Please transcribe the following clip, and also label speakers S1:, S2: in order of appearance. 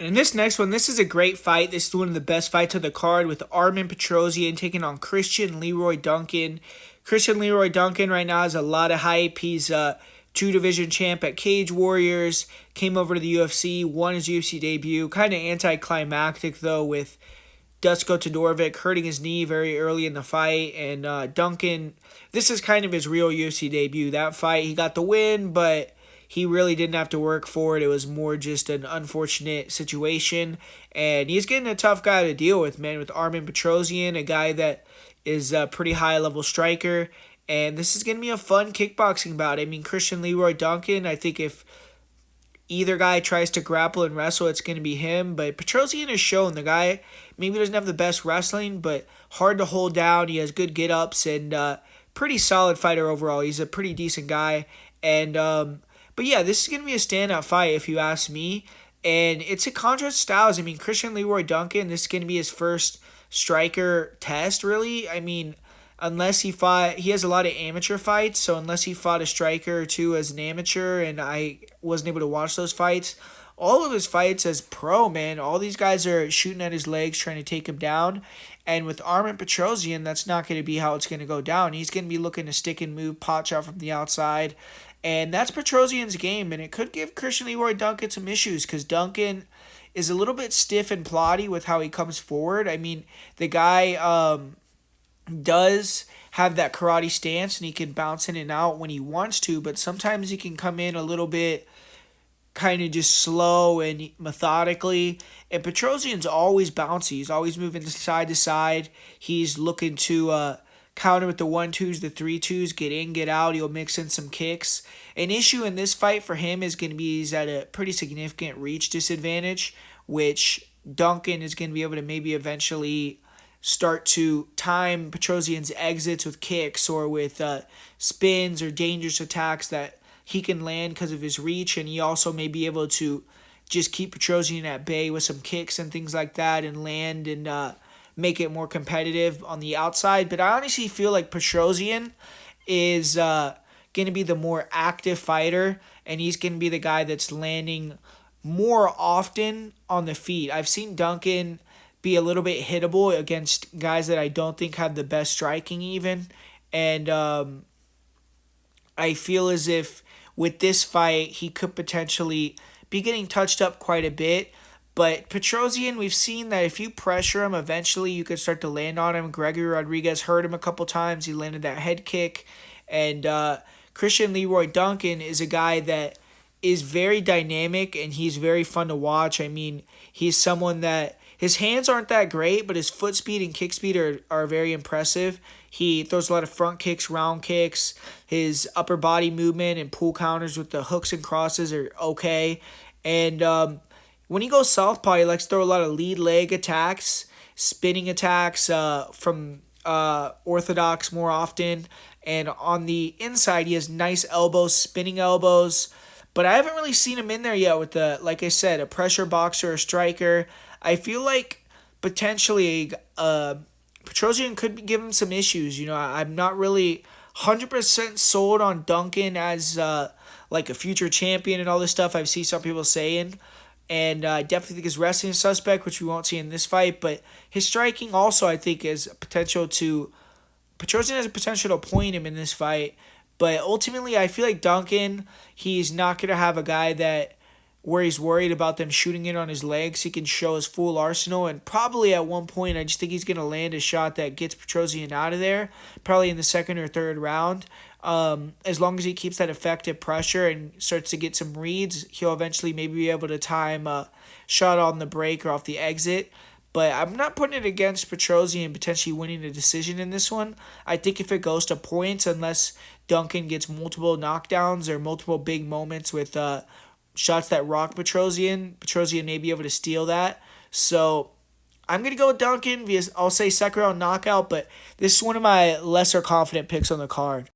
S1: And this next one, this is a great fight. This is one of the best fights of the card with Armen Petrosyan taking on Christian Leroy Duncan. Christian Leroy Duncan right now has a lot of hype. He's a two-division champ at Cage Warriors, came over to the UFC, won his UFC debut. Kind of anticlimactic, though, with Dusko Todorovic hurting his knee very early in the fight. And Duncan, this is kind of his real UFC debut. That fight, he got the win, but he really didn't have to work for it. It was more just an unfortunate situation. And he's getting a tough guy to deal with, man, with Armen Petrosyan, a guy that is a pretty high-level striker. And this is going to be a fun kickboxing bout. I mean, Christian Leroy Duncan, I think if either guy tries to grapple and wrestle, it's going to be him. But Petrosyan has shown the guy maybe doesn't have the best wrestling, but hard to hold down. He has good get-ups and pretty solid fighter overall. He's a pretty decent guy. And but yeah, this is going to be a standout fight if you ask me. And it's a contrast styles. I mean, Christian Leroy Duncan, this is going to be his first striker test, really. I mean, unless he has a lot of amateur fights, so unless he fought a striker or two as an amateur, and I wasn't able to watch those fights, all of his fights as pro, man, all these guys are shooting at his legs, trying to take him down. And with Armen Petrosyan, that's not going to be how it's going to go down. He's going to be looking to stick and move, pot shot from the outside. And that's Petrosyan's game, and it could give Christian Leroy Duncan some issues because Duncan is a little bit stiff and plotty with how he comes forward. I mean, the guy does have that karate stance, and he can bounce in and out when he wants to, but sometimes he can come in a little bit kind of just slow and methodically. And Petrosyan's always bouncy. He's always moving side to side. He's looking to counter with the 1-2s, the 3-2s, get in, get out. He'll mix in some kicks. An issue in this fight for him is going to be he's at a pretty significant reach disadvantage, which Duncan is going to be able to maybe eventually start to time Petrosyan's exits with kicks or with spins or dangerous attacks that he can land because of his reach, and he also may be able to just keep Petrosyan at bay with some kicks and things like that and land and make it more competitive on the outside. But I honestly feel like Petrosyan is going to be the more active fighter, and he's going to be the guy that's landing more often on the feet. I've seen Duncan be a little bit hittable against guys that I don't think have the best striking even, and I feel as if with this fight, he could potentially be getting touched up quite a bit. But Petrosyan, we've seen that if you pressure him, eventually you could start to land on him. Gregory Rodriguez hurt him a couple times. He landed that head kick. And Christian Leroy Duncan is a guy that is very dynamic, and he's very fun to watch. I mean, he's someone that his hands aren't that great, but his foot speed and kick speed are very impressive. He throws a lot of front kicks, round kicks. His upper body movement and pull counters with the hooks and crosses are okay. And when he goes southpaw, he likes to throw a lot of lead leg attacks, spinning attacks from orthodox more often. And on the inside, he has nice elbows, spinning elbows. But I haven't really seen him in there yet with, like I said, a pressure boxer or striker. I feel like potentially Petrosyan could give him some issues. You know, I'm not really 100% sold on Duncan as like a future champion and all this stuff I've seen some people saying. And I definitely think his wrestling is suspect, which we won't see in this fight. But his striking also, I think, is potential to... Petrosyan has a potential to point him in this fight. But ultimately, I feel like Duncan, he's not going to have a guy that where he's worried about them shooting in on his legs. He can show his full arsenal. And probably at one point, I just think he's going to land a shot that gets Petrosyan out of there. Probably in the second or third round. As long as he keeps that effective pressure and starts to get some reads, he'll eventually maybe be able to time a shot on the break or off the exit. But I'm not putting it against Petrosyan potentially winning a decision in this one. I think if it goes to points, unless Duncan gets multiple knockdowns or multiple big moments with shots that rock Petrosyan may be able to steal that. So I'm going to go with Duncan. I'll say second round knockout, but this is one of my lesser confident picks on the card.